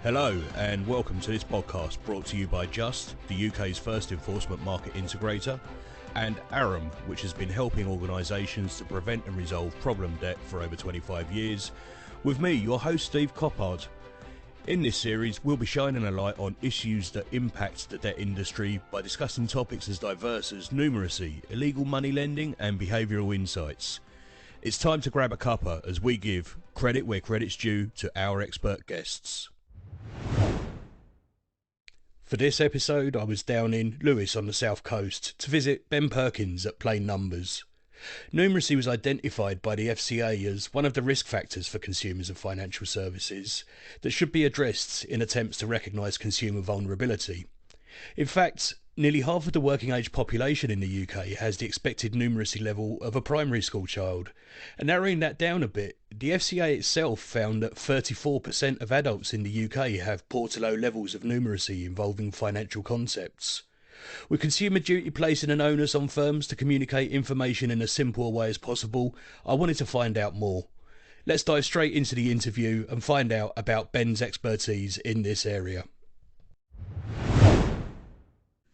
Hello and welcome to this podcast brought to you by Just, the UK's first enforcement market integrator, and Aram, which has been helping organisations to prevent and resolve problem debt for over 25 years, with me, your host Steve Coppard. In this series, we'll be shining a light on issues that impact the debt industry by discussing topics as diverse as numeracy, illegal money lending and behavioural insights. It's time to grab a cuppa as we give credit where credit's due to our expert guests. For this episode, I was down in Lewes on the south coast to visit Ben Perkins at Plain Numbers. Numeracy was identified by the FCA as one of the risk factors for consumers of financial services that should be addressed in attempts to recognise consumer vulnerability. In fact, nearly half of the working age population in the UK has the expected numeracy level of a primary school child. And narrowing that down a bit, the FCA itself found that 34% of adults in the UK have poor to low levels of numeracy involving financial concepts. With Consumer Duty placing an onus on firms to communicate information in as simple a way as possible, I wanted to find out more. Let's dive straight into the interview and find out about Ben's expertise in this area.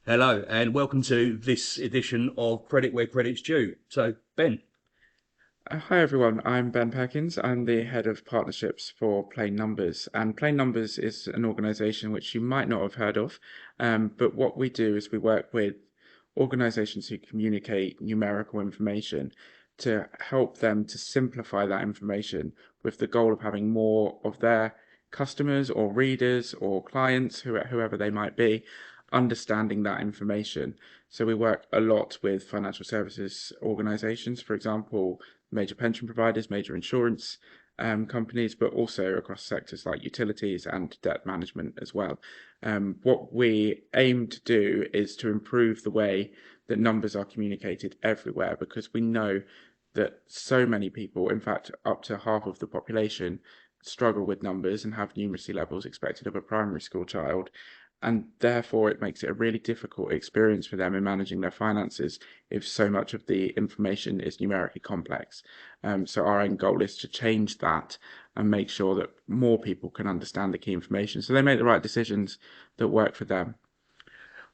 Hello and welcome to this edition of Credit Where Credit's Due. So, Ben. Hi everyone, I'm Ben Perkins. I'm the head of partnerships for Plain Numbers, and Plain Numbers is an organisation which you might not have heard of, but what we do is we work with organisations who communicate numerical information to help them to simplify that information with the goal of having more of their customers or readers or clients, whoever they might be, understanding that information. So we work a lot with financial services organisations, for example, major pension providers, major insurance companies, but also across sectors like utilities and debt management as well. What we aim to do is to improve the way that numbers are communicated everywhere, because we know that so many people, in fact up to half of the population, struggle with numbers and have numeracy levels expected of a primary school child. And therefore it makes it a really difficult experience for them in managing their finances if so much of the information is numerically complex. So our end goal is to change that and make sure that more people can understand the key information so they make the right decisions that work for them.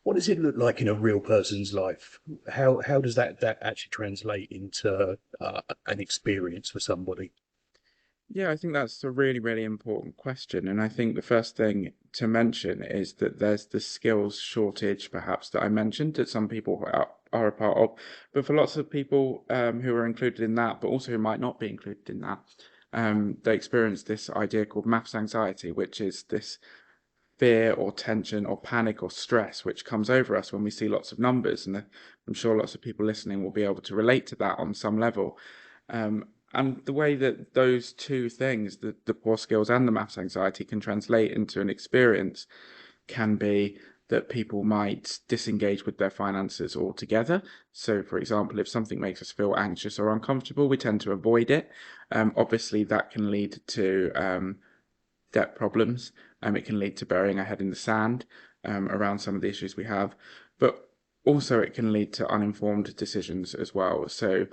What does it look like in a real person's life? How does that actually translate into an experience for somebody? Yeah, I think that's a really, really important question. And I think the first thing to mention is that there's the skills shortage, perhaps, that I mentioned that some people are a part of. But for lots of people who are included in that, but also who might not be included in that, they experience this idea called maths anxiety, which is this fear or tension or panic or stress which comes over us when we see lots of numbers. And I'm sure lots of people listening will be able to relate to that on some level. And the way that those two things, the poor skills and the maths anxiety, can translate into an experience can be that people might disengage with their finances altogether. So, for example, if something makes us feel anxious or uncomfortable, we tend to avoid it. Obviously, that can lead to debt problems. It can lead to burying our head in the sand around some of the issues we have. But also it can lead to uninformed decisions as well. So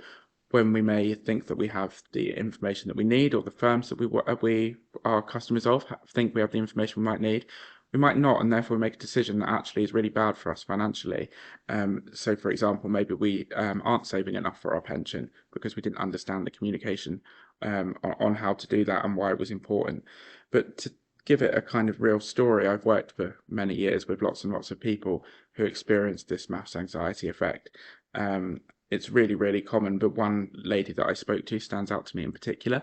when we may think that we have the information that we need, or the firms that we are customers of think we have the information we might need, we might not, and therefore make a decision that actually is really bad for us financially. So, for example, maybe we aren't saving enough for our pension because we didn't understand the communication on how to do that and why it was important. But to give it a kind of real story, I've worked for many years with lots and lots of people who experience this maths anxiety effect. It's really, really common, but one lady that I spoke to stands out to me in particular.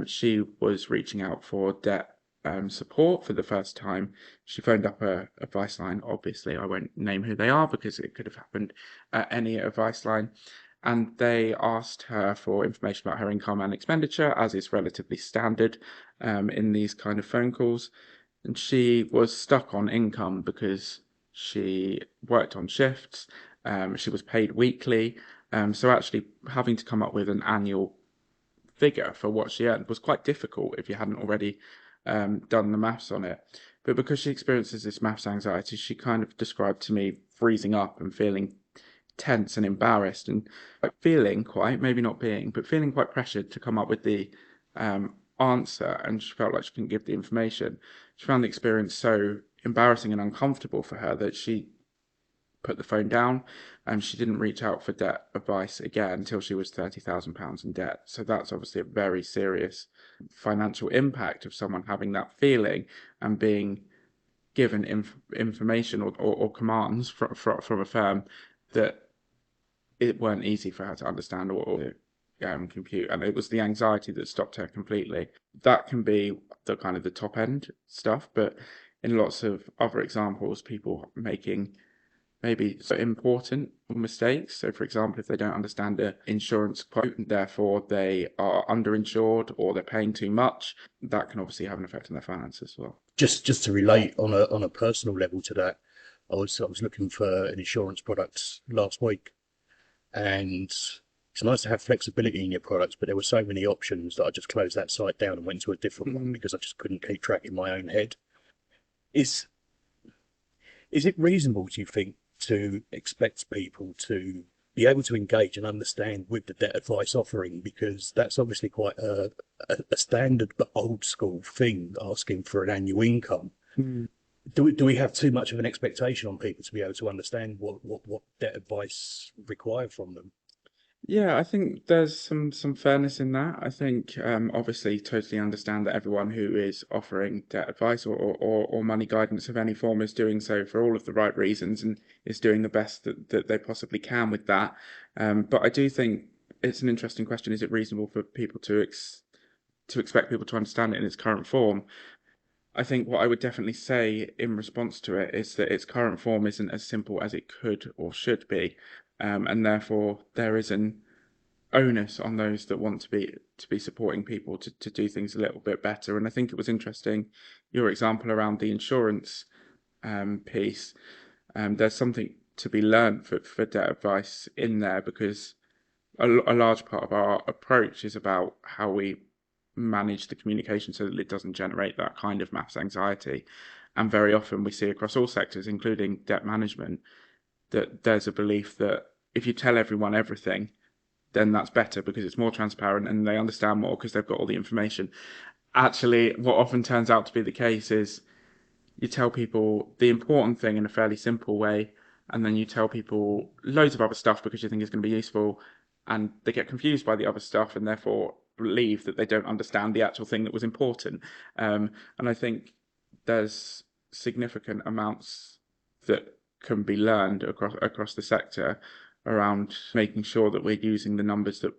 She was reaching out for debt support for the first time. She phoned up a advice line. Obviously, I won't name who they are because it could have happened at any advice line. And they asked her for information about her income and expenditure, as is relatively standard in these kind of phone calls. And she was stuck on income because she worked on shifts. She was paid weekly. So actually having to come up with an annual figure for what she earned was quite difficult if you hadn't already done the maths on it. But because she experiences this maths anxiety, she kind of described to me freezing up and feeling tense and embarrassed and feeling quite, maybe not being, but feeling quite pressured to come up with the answer, and she felt like she couldn't give the information. She found the experience so embarrassing and uncomfortable for her that she put the phone down, and she didn't reach out for debt advice again until she was £30,000 in debt. So that's obviously a very serious financial impact of someone having that feeling and being given information or commands from a firm that it weren't easy for her to understand or compute, and it was the anxiety that stopped her completely. That can be the kind of the top end stuff, but in lots of other examples, people making maybe so important mistakes. So, for example, if they don't understand the insurance quote and therefore they are underinsured or they're paying too much, that can obviously have an effect on their finances as well. Just to relate on a personal level to that, I was looking for an insurance product last week, and it's nice to have flexibility in your products, but there were so many options that I just closed that site down and went to a different one because I just couldn't keep track in my own head. Is is it reasonable, do you think, to expect people to be able to engage and understand with the debt advice offering? Because that's obviously quite a standard but old school thing, asking for an annual income. Mm. Do we have too much of an expectation on people to be able to understand what debt advice require from them? Yeah, I think there's some fairness in that. I think obviously totally understand that everyone who is offering debt advice or money guidance of any form is doing so for all of the right reasons and is doing the best that they possibly can with that. But I do think it's an interesting question. Is it reasonable for people to expect people to understand it in its current form? I think what I would definitely say in response to it is that its current form isn't as simple as it could or should be, and therefore there is an onus on those that want to be supporting people to do things a little bit better. And I think it was interesting your example around the insurance piece. There's something to be learned for debt advice in there because a large part of our approach is about how we manage the communication so that it doesn't generate that kind of mass anxiety. And very often we see across all sectors, including debt management, that there's a belief that if you tell everyone everything, then that's better because it's more transparent and they understand more because they've got all the information. Actually, what often turns out to be the case is you tell people the important thing in a fairly simple way, and then you tell people loads of other stuff because you think it's going to be useful, and they get confused by the other stuff and therefore believe that they don't understand the actual thing that was important. And I think there's significant amounts that can be learned across the sector around making sure that we're using the numbers that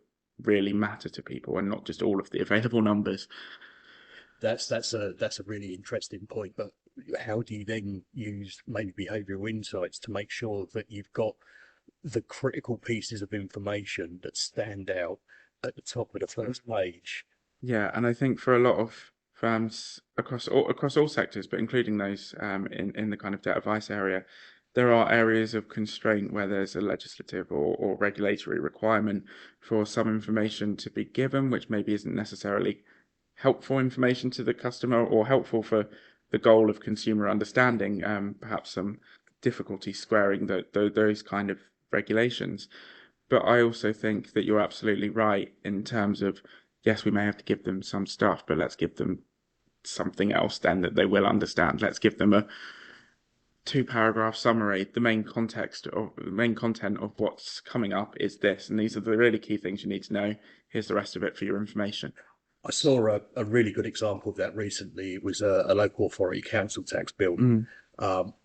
really matter to people and not just all of the available numbers. That's a really interesting point. But how do you then use maybe behavioural insights to make sure that you've got the critical pieces of information that stand out at the top of the first page? Yeah, and I think for a lot of firms across all sectors, but including those in the kind of debt advice area, there are areas of constraint where there's a legislative or regulatory requirement for some information to be given, which maybe isn't necessarily helpful information to the customer or helpful for the goal of consumer understanding. Perhaps some difficulty squaring those kind of regulations. But I also think that you're absolutely right in terms of, yes, we may have to give them some stuff, but let's give them something else then that they will understand. Let's give them a 2 paragraph summary. The main content of what's coming up is this, and these are the really key things you need to know. Here's the rest of it for your information. I saw a really good example of that recently. It was a local authority council tax bill. Mm.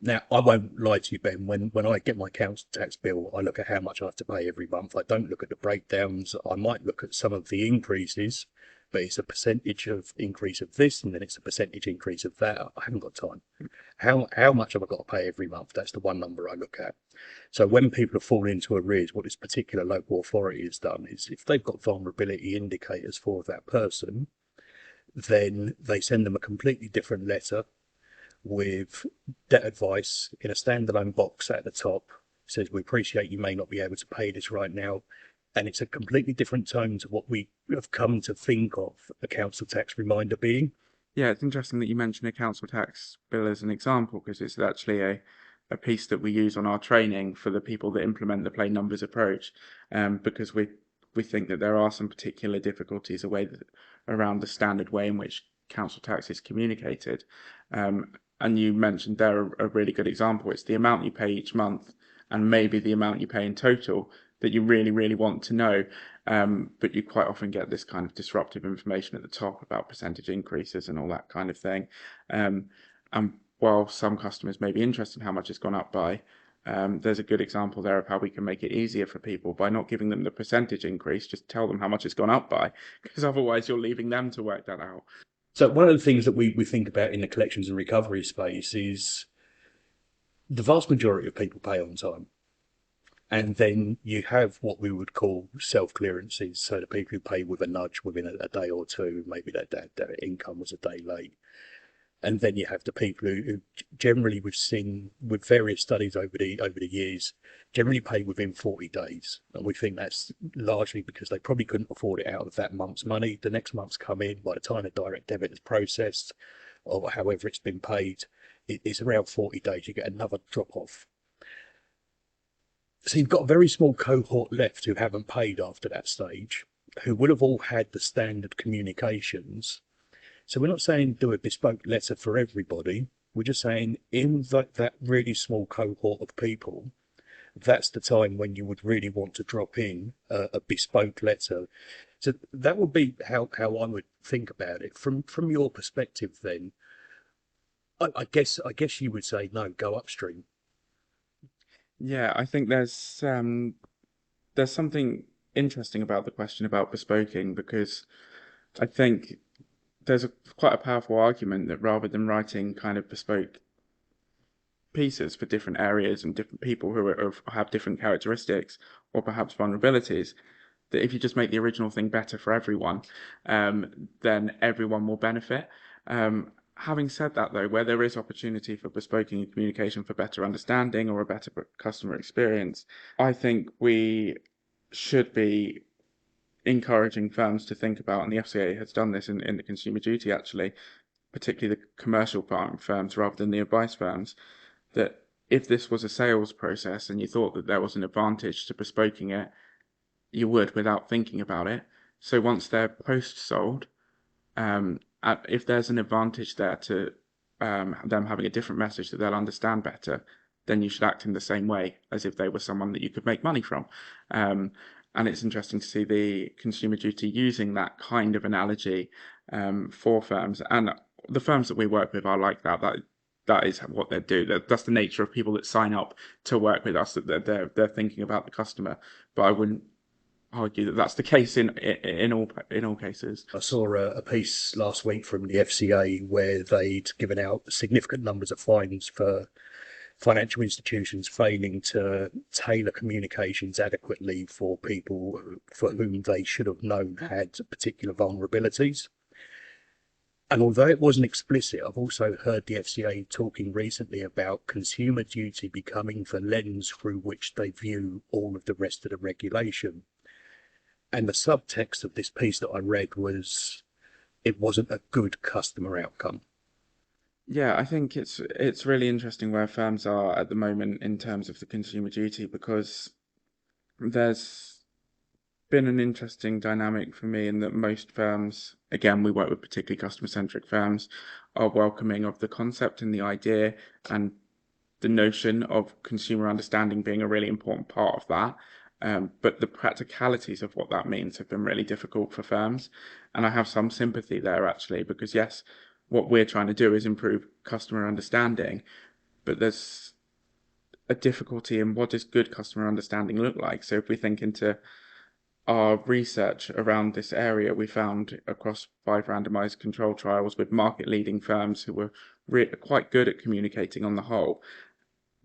Now, I won't lie to you, Ben. When I get my council tax bill, I look at how much I have to pay every month. I don't look at the breakdowns. I might look at some of the increases, but it's a percentage of increase of this, and then it's a percentage increase of that. I haven't got time. How much have I got to pay every month? That's the one number I look at. So when people have fallen into arrears, what this particular local authority has done is if they've got vulnerability indicators for that person, then they send them a completely different letter with debt advice in a standalone box at the top. It says, we appreciate you may not be able to pay this right now. And it's a completely different tone to what we have come to think of a council tax reminder being. Yeah, it's interesting that you mention a council tax bill as an example because it's actually a piece that we use on our training for the people that implement the plain numbers approach, because we think that there are some particular difficulties around the standard way in which council tax is communicated. And you mentioned there a really good example. It's the amount you pay each month and maybe the amount you pay in total that you really, really want to know. But you quite often get this kind of disruptive information at the top about percentage increases and all that kind of thing. And while some customers may be interested in how much it's gone up by, there's a good example there of how we can make it easier for people by not giving them the percentage increase, just tell them how much it's gone up by, because otherwise you're leaving them to work that out. So one of the things that we think about in the collections and recovery space is the vast majority of people pay on time. And then you have what we would call self-clearances, so the people who pay with a nudge within a day or two, maybe their income was a day late. And then you have the people who generally we've seen with various studies over the years generally pay within 40 days. And we think that's largely because they probably couldn't afford it out of that month's money. The next month's come in, by the time a direct debit is processed or however it's been paid, it's around 40 days. You get another drop off. So you've got a very small cohort left who haven't paid after that stage, who would have all had the standard communications. So we're not saying do a bespoke letter for everybody. We're just saying in that really small cohort of people, that's the time when you would really want to drop in a bespoke letter. So that would be how I would think about it. From your perspective then, I guess you would say no, go upstream. Yeah, I think there's something interesting about the question about bespoking, because I think there's quite a powerful argument that rather than writing kind of bespoke pieces for different areas and different people have different characteristics or perhaps vulnerabilities, that if you just make the original thing better for everyone, then everyone will benefit. Having said that, though, where there is opportunity for bespoking and communication for better understanding or a better customer experience, I think we should be encouraging firms to think about, and the FCA has done this in the Consumer Duty actually, particularly the commercial firms rather than the advice firms, that if this was a sales process and you thought that there was an advantage to bespoking it, you would without thinking about it. So once they're post-sold, if there's an advantage there to them having a different message that they'll understand better, then you should act in the same way as if they were someone that you could make money from. And it's interesting to see the Consumer Duty using that kind of analogy for firms. And the firms that we work with are like that. That is what they do. That's the nature of people that sign up to work with us, that they're thinking about the customer. But I wouldn't argue that that's the case in all cases. I saw a piece last week from the FCA where they'd given out significant numbers of fines for financial institutions failing to tailor communications adequately for people for whom they should have known had particular vulnerabilities. And although it wasn't explicit, I've also heard the FCA talking recently about consumer duty becoming the lens through which they view all of the rest of the regulation. And the subtext of this piece that I read was it wasn't a good customer outcome. Yeah, I think it's really interesting where firms are at the moment in terms of the Consumer Duty, because there's been an interesting dynamic for me in that most firms, again, we work with particularly customer-centric firms, are welcoming of the concept and the idea and the notion of consumer understanding being a really important part of that. But the practicalities of what that means have been really difficult for firms. And I have some sympathy there actually, because yes, what we're trying to do is improve customer understanding, but there's a difficulty in what does good customer understanding look like. So if we think into our research around this area, we found across 5 randomized control trials with market leading firms who were quite good at communicating on the whole,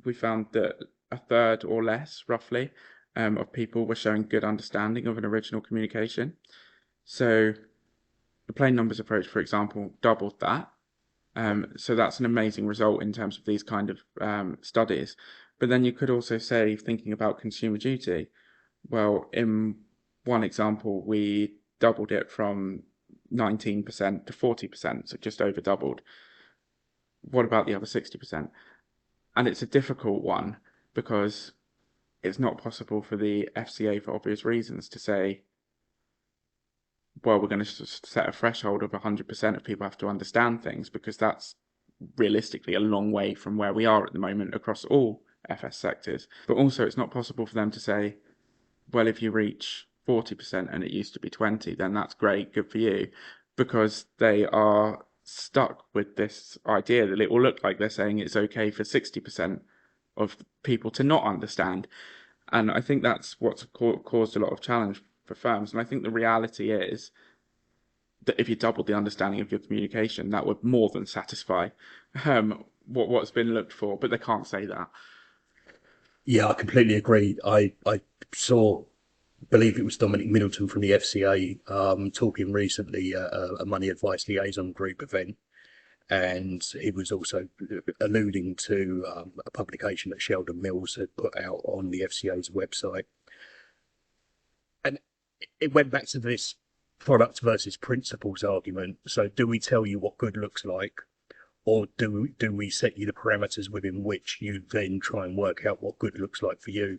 we found that a third or less, roughly, of people were showing good understanding of an original communication. So the plain numbers approach, for example, doubled that. So that's an amazing result in terms of these kind of studies. But then you could also say, thinking about consumer duty, well, in one example, we doubled it from 19% to 40%, so just over doubled. What about the other 60%? And it's a difficult one because it's not possible for the FCA, for obvious reasons, to say well, we're going to set a threshold of 100% of people have to understand things, because that's realistically a long way from where we are at the moment across all FS sectors. But also, it's not possible for them to say, well, if you reach 40% and it used to be 20, then that's great, good for you, because they are stuck with this idea that it will look like they're saying it's okay for 60% of people to not understand. And I think that's what's caused a lot of challenge for firms. And I think the reality is that if you doubled the understanding of your communication, that would more than satisfy what's been looked for. But they can't say that. Yeah, I completely agree. I saw, believe it was Dominic Middleton from the FCA talking recently at a money advice liaison group event, and he was also alluding to a publication that Sheldon Mills had put out on the FCA's website, and it went back to this product versus principles argument. So, do we tell you what good looks like, or do we set you the parameters within which you then try and work out what good looks like for you?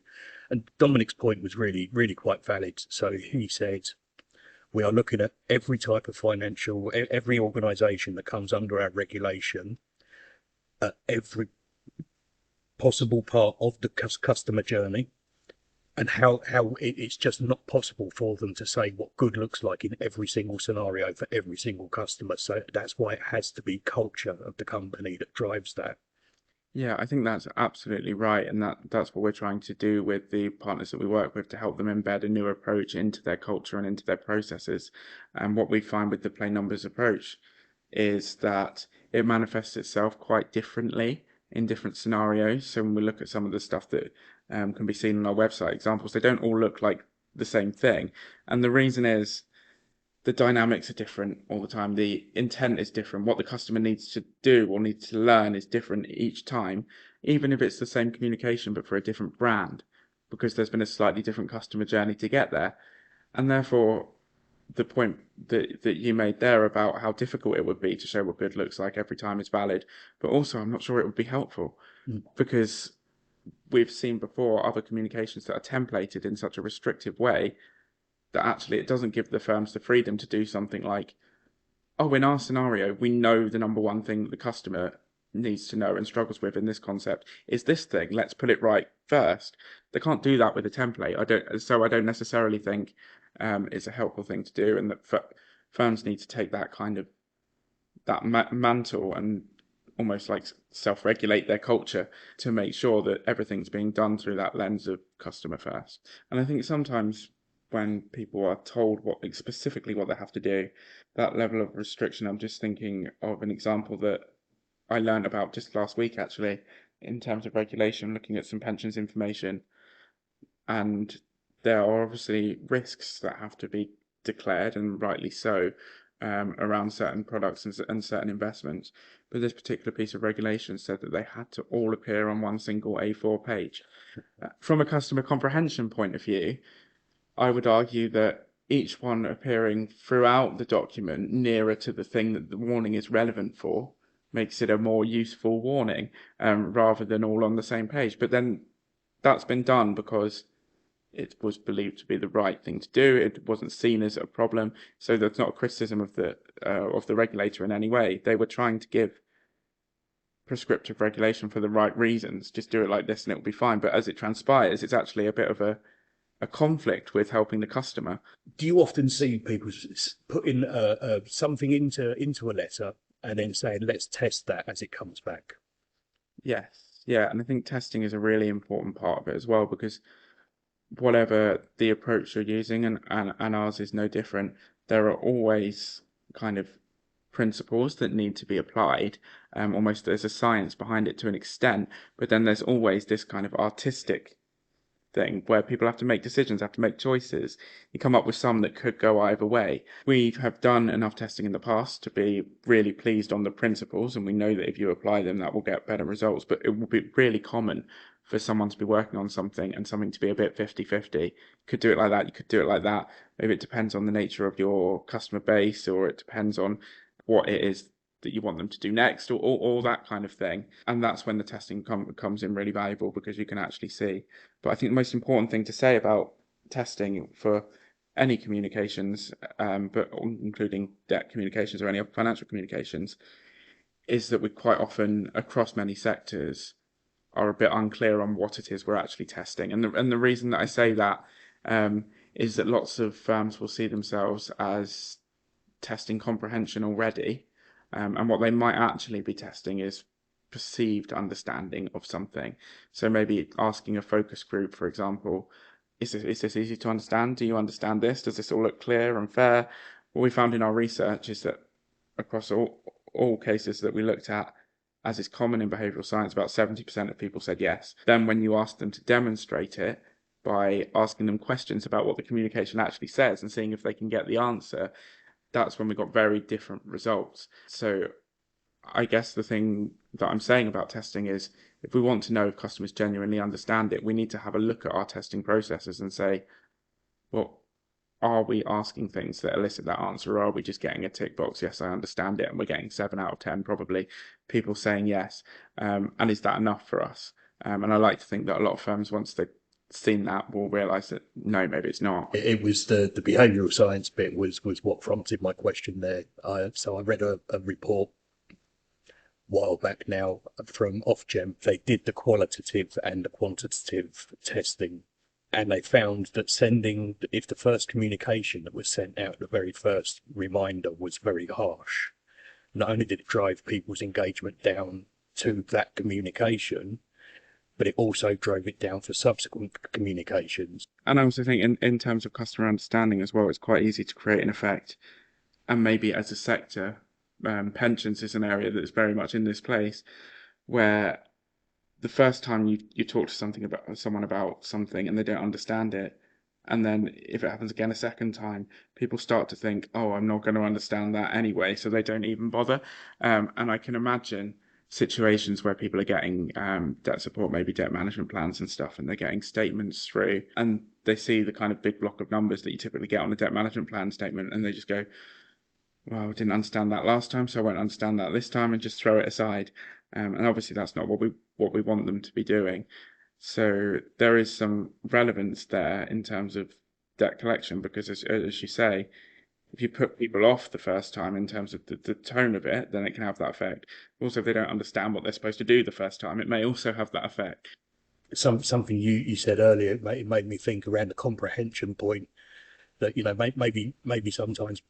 And Dominic's point was really quite valid. So he said, we are looking at every type of financial, every organisation that comes under our regulation, at every possible part of the customer journey, and how it's just not possible for them to say what good looks like in every single scenario for every single customer. So that's why it has to be culture of the company that drives that. Yeah, I think that's absolutely right, and that's what we're trying to do with the partners that we work with, to help them embed a new approach into their culture and into their processes. And what we find with the plain numbers approach is that it manifests itself quite differently in different scenarios. So when we look at some of the stuff that can be seen on our website examples, they don't all look like the same thing. And the reason is the dynamics are different all the time. The intent is different. What the customer needs to do or needs to learn is different each time, even if it's the same communication but for a different brand, because there's been a slightly different customer journey to get there. And therefore, the point that you made there about how difficult it would be to show what good looks like every time is valid, but also I'm not sure it would be helpful, Mm. because we've seen before other communications that are templated in such a restrictive way that actually it doesn't give the firms the freedom to do something like, oh, in our scenario, we know the number one thing that the customer needs to know and struggles with in this concept is this thing. Let's put it right first. They can't do that with a template. I don't necessarily think it's a helpful thing to do, and that firms need to take that kind of that mantle and almost like self-regulate their culture to make sure that everything's being done through that lens of customer first. And I think sometimes when people are told specifically what they have to do, that level of restriction, I'm just thinking of an example that I learned about just last week actually, in terms of regulation, looking at some pensions information, and there are obviously risks that have to be declared, and rightly so, around certain products and certain investments. But this particular piece of regulation said that they had to all appear on one single A4 page. From a customer comprehension point of view, I would argue that each one appearing throughout the document nearer to the thing that the warning is relevant for makes it a more useful warning, rather than all on the same page. But then that's been done because it was believed to be the right thing to do. It wasn't seen as a problem, so that's not a criticism of the regulator in any way. They were trying to give prescriptive regulation for the right reasons. Just do it like this and it'll be fine. But as it transpires, it's actually a bit of a conflict with helping the customer. Do you often see people putting something into a letter and then saying, "Let's test that as it comes back"? Yes, yeah, and I think testing is a really important part of it as well, because whatever the approach you're using, and ours is no different, there are always kind of principles that need to be applied. Almost there's a science behind it to an extent, but then there's always this kind of artistic thing where people have to make decisions, have to make choices. You come up with some that could go either way. We have done enough testing in the past to be really pleased on the principles, and we know that if you apply them, that will get better results. But it will be really common for someone to be working on something and something to be a bit 50-50. You could do it like that, you could do it like that. Maybe it depends on the nature of your customer base, or it depends on what it is that you want them to do next, or all that kind of thing. And that's when the testing comes in really valuable, because you can actually see. But I think the most important thing to say about testing for any communications, but including debt communications or any other financial communications, is that we quite often, across many sectors, are a bit unclear on what it is we're actually testing. And the reason that I say that is that lots of firms will see themselves as testing comprehension already, and what they might actually be testing is perceived understanding of something. So maybe asking a focus group, for example, is this easy to understand? Do you understand this? Does this all look clear and fair? What we found in our research is that across all cases that we looked at, as is common in behavioural science, about 70% of people said yes. Then when you ask them to demonstrate it by asking them questions about what the communication actually says and seeing if they can get the answer, that's when we got very different results. So I guess the thing that I'm saying about testing is, if we want to know if customers genuinely understand it, we need to have a look at our testing processes and say, well, are we asking things that elicit that answer, or are we just getting a tick box, yes, I understand it, and we're getting 7 out of 10 probably people saying yes, and is that enough for us? And I like to think that a lot of firms, once they've seen that, will realise that no, maybe it's not. It was the behavioural science bit was what prompted my question there. So I read a report a while back now from Ofgem. They did the qualitative and the quantitative testing, and they found that if the first communication that was sent out, the very first reminder, was very harsh, not only did it drive people's engagement down to that communication, but it also drove it down for subsequent communications. And I also think in terms of customer understanding as well, it's quite easy to create an effect. And maybe as a sector, pensions is an area that's very much in this place, where the first time you talk to someone about something and they don't understand it, and then if it happens again a second time, people start to think, oh, I'm not going to understand that anyway, so they don't even bother. And I can imagine situations where people are getting debt support, maybe debt management plans and stuff, and they're getting statements through, and they see the kind of big block of numbers that you typically get on a debt management plan statement, and they just go, well, I didn't understand that last time, so I won't understand that this time, and just throw it aside. And obviously that's not what we want them to be doing. So there is some relevance there in terms of debt collection, because as you say, if you put people off the first time in terms of the tone of it, then it can have that effect. Also, if they don't understand what they're supposed to do the first time, it may also have that effect. Something you said earlier, it made me think around the comprehension point, that maybe sometimes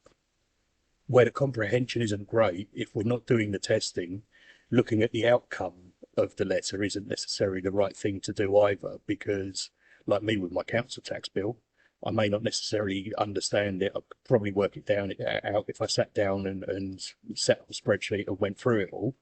where the comprehension isn't great, if we're not doing the testing, looking at the outcome of the letter isn't necessarily the right thing to do either, because like me with my council tax bill, I may not necessarily understand it. I could probably work it out if I sat down and set up a spreadsheet and went through it all.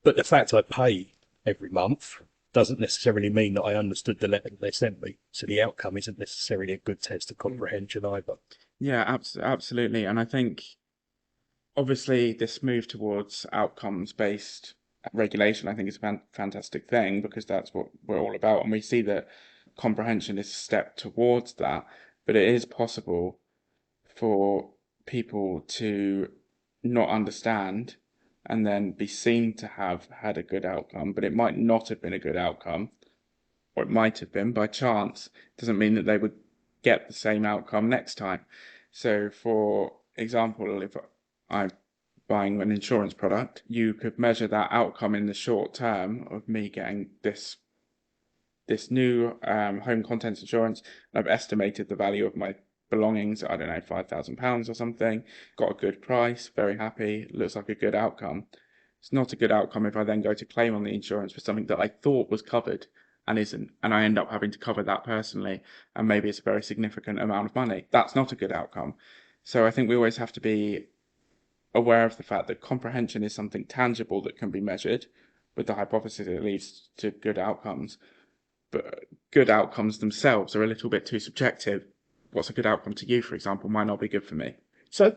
But the fact I pay every month doesn't necessarily mean that I understood the letter that they sent me. So the outcome isn't necessarily a good test of comprehension either. Yeah, absolutely. And I think obviously this move towards outcomes-based regulation, I think, is a fantastic thing, because that's what we're all about. And we see that comprehension is a step towards that. But it is possible for people to not understand and then be seen to have had a good outcome, but it might not have been a good outcome, or it might have been by chance. It doesn't mean that they would get the same outcome next time. So, for example, if I'm buying an insurance product, you could measure that outcome in the short term of me getting this new home contents insurance, and I've estimated the value of my belongings, I don't know, £5,000 or something, got a good price, very happy, looks like a good outcome. It's not a good outcome if I then go to claim on the insurance for something that I thought was covered and isn't, and I end up having to cover that personally, and maybe it's a very significant amount of money. That's not a good outcome. So I think we always have to be aware of the fact that comprehension is something tangible that can be measured, with the hypothesis it leads to good outcomes. But good outcomes themselves are a little bit too subjective. What's a good outcome to you, for example, might not be good for me. So,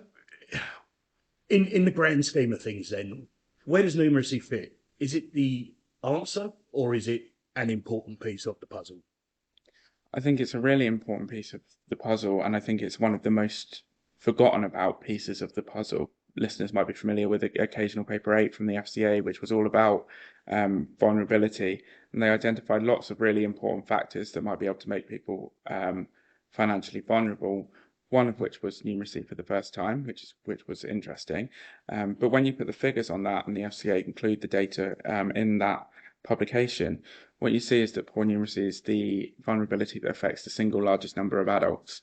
in the grand scheme of things, then, where does numeracy fit? Is it the answer, or is it an important piece of the puzzle? I think it's a really important piece of the puzzle, and I think it's one of the most forgotten about pieces of the puzzle. Listeners might be familiar with the occasional paper 8 from the FCA, which was all about vulnerability, and they identified lots of really important factors that might be able to make people financially vulnerable, one of which was numeracy for the first time, which was interesting. But when you put the figures on that, and the FCA include the data in that publication, what you see is that poor numeracy is the vulnerability that affects the single largest number of adults.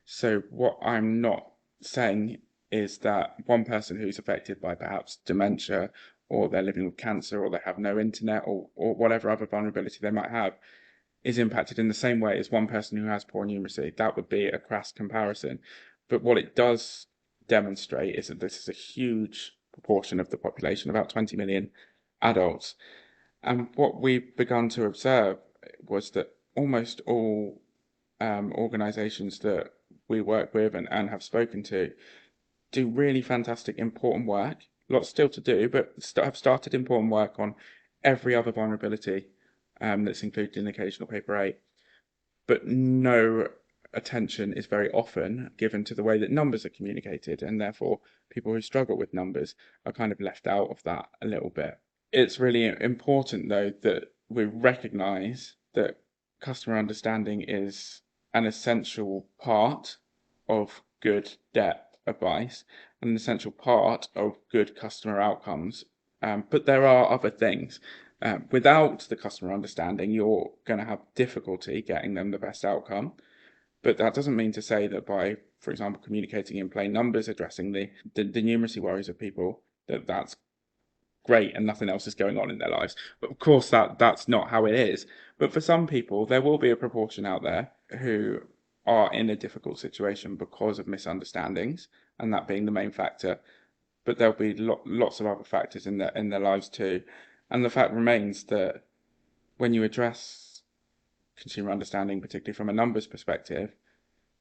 So what I'm not saying is that one person who's affected by perhaps dementia, or they're living with cancer, or they have no internet, or whatever other vulnerability they might have, is impacted in the same way as one person who has poor numeracy. That would be a crass comparison. But what it does demonstrate is that this is a huge proportion of the population, about 20 million adults. And what we've begun to observe was that almost all organisations that we work with and have spoken to do really fantastic, important work. Lots still to do, but have started important work on every other vulnerability that's included in occasional paper 8. But no attention is very often given to the way that numbers are communicated, and therefore people who struggle with numbers are kind of left out of that a little bit. It's really important, though, that we recognise that customer understanding is an essential part of good debt advice, and an essential part of good customer outcomes. But there are other things. Without the customer understanding, you're going to have difficulty getting them the best outcome. But that doesn't mean to say that by, for example, communicating in plain numbers, addressing the numeracy worries of people, that's great and nothing else is going on in their lives. But of course, that's not how it is. But for some people, there will be a proportion out there who are in a difficult situation because of misunderstandings, and that being the main factor. But there'll be lots of other factors in their lives too. And the fact remains that when you address consumer understanding, particularly from a numbers perspective,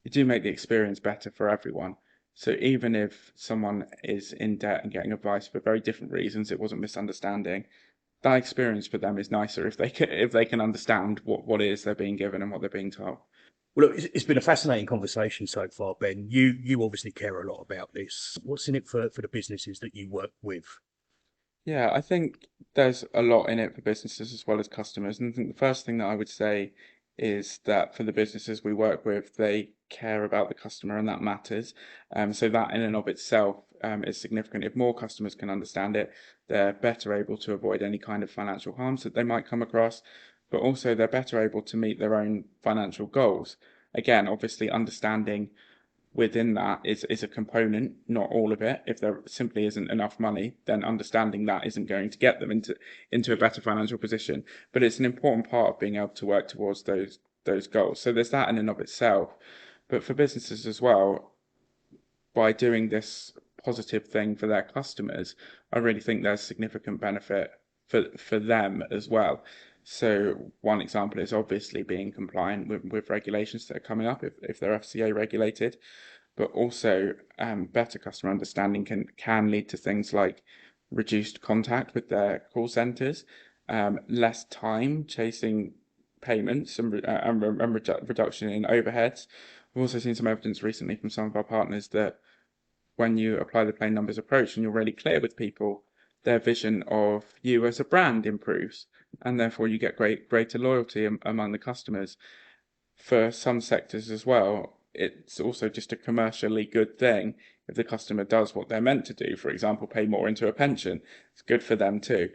you do make the experience better for everyone. So even if someone is in debt and getting advice for very different reasons, it wasn't misunderstanding, that experience for them is nicer if they can understand what it is they're being given and what they're being told. Well, look, it's been a fascinating conversation so far, Ben. You obviously care a lot about this. What's in it for the businesses that you work with? Yeah, I think there's a lot in it for businesses as well as customers. And I think the first thing that I would say is that for the businesses we work with, they care about the customer, and that matters. So that in and of itself is significant. If more customers can understand it, they're better able to avoid any kind of financial harms that they might come across, but also they're better able to meet their own financial goals. Again, obviously understanding within that is a component, not all of it. If there simply isn't enough money, then understanding that isn't going to get them into a better financial position. But it's an important part of being able to work towards those goals. So there's that in and of itself. But for businesses as well, by doing this positive thing for their customers, I really think there's significant benefit for them as well. So one example is obviously being compliant with regulations that are coming up if they're FCA regulated, but also better customer understanding can lead to things like reduced contact with their call centres, less time chasing payments, and reduction in overheads. We've also seen some evidence recently from some of our partners that when you apply the plain numbers approach and you're really clear with people, their vision of you as a brand improves, and therefore you get greater loyalty among the customers. For some sectors as well, it's also just a commercially good thing if the customer does what they're meant to do. For example, pay more into a pension. It's good for them too.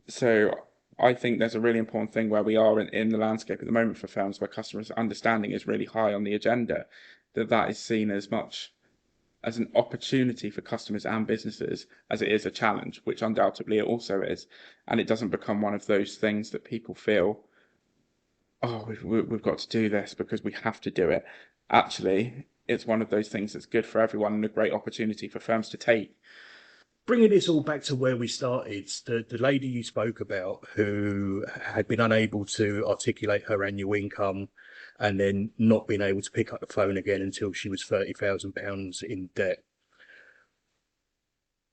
So I think there's a really important thing where we are in the landscape at the moment for firms where customers' understanding is really high on the agenda, that is seen as much as an opportunity for customers and businesses as it is a challenge, which undoubtedly it also is. And it doesn't become one of those things that people feel, oh, we've got to do this because we have to do it. Actually, it's one of those things that's good for everyone and a great opportunity for firms to take. Bringing this all back to where we started, the lady you spoke about who had been unable to articulate her annual income and then not being able to pick up the phone again until she was £30,000 in debt.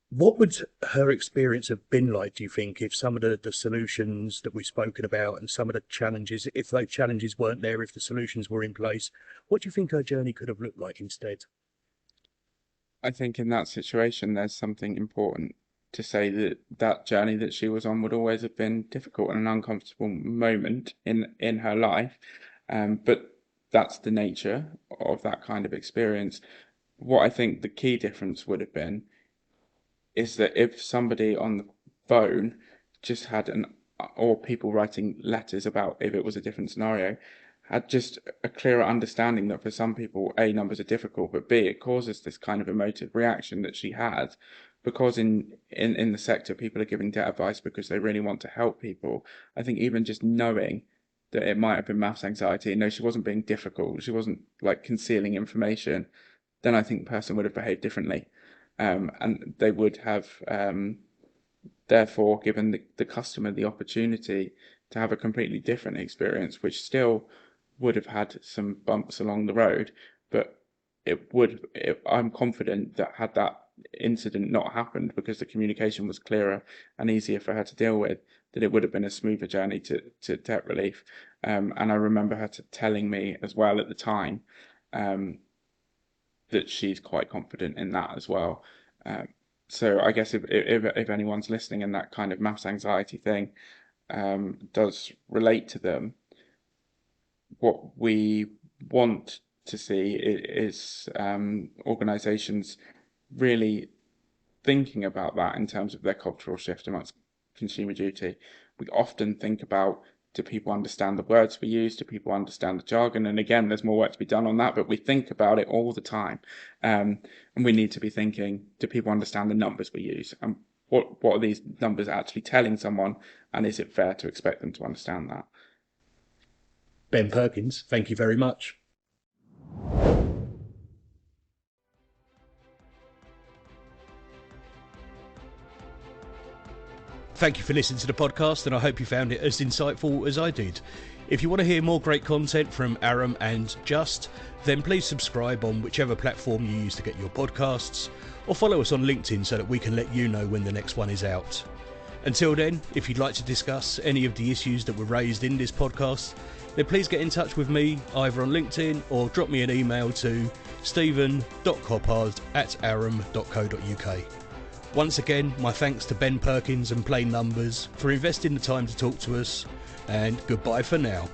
What would her experience have been like, do you think, if some of the solutions that we've spoken about and some of the challenges, if those challenges weren't there, if the solutions were in place, what do you think her journey could have looked like instead? I think in that situation, there's something important to say that that journey that she was on would always have been difficult and an uncomfortable moment in her life. But that's the nature of that kind of experience. What I think the key difference would have been is that if somebody on the phone just had or people writing letters about if it was a different scenario, had just a clearer understanding that for some people, A, numbers are difficult, but B, it causes this kind of emotive reaction that she had. Because in the sector, people are giving debt advice because they really want to help people. I think even just knowing that it might have been maths anxiety, and no, she wasn't being difficult, she wasn't like concealing information, then I think the person would have behaved differently. And they would have therefore given the customer the opportunity to have a completely different experience, which still would have had some bumps along the road, but I'm confident that had that incident not happened, because the communication was clearer and easier for her to deal with, that it would have been a smoother journey to debt relief. And I remember her telling me as well at the time that she's quite confident in that as well. So I guess if anyone's listening and that kind of maths anxiety thing does relate to them, what we want to see is organisations really thinking about that in terms of their cultural shift amongst consumer duty. We often think about, do people understand the words we use? Do people understand the jargon? And again, there's more work to be done on that, but we think about it all the time. And we need to be thinking, do people understand the numbers we use? And what are these numbers actually telling someone? And is it fair to expect them to understand that? Ben Perkins, thank you very much. Thank you for listening to the podcast, and I hope you found it as insightful as I did. If you want to hear more great content from Aram and Just, then please subscribe on whichever platform you use to get your podcasts, or follow us on LinkedIn so that we can let you know when the next one is out. Until then, if you'd like to discuss any of the issues that were raised in this podcast, then please get in touch with me either on LinkedIn or drop me an email to stephen.coppard@aram.co.uk. Once again, my thanks to Ben Perkins and Plain Numbers for investing the time to talk to us, and goodbye for now.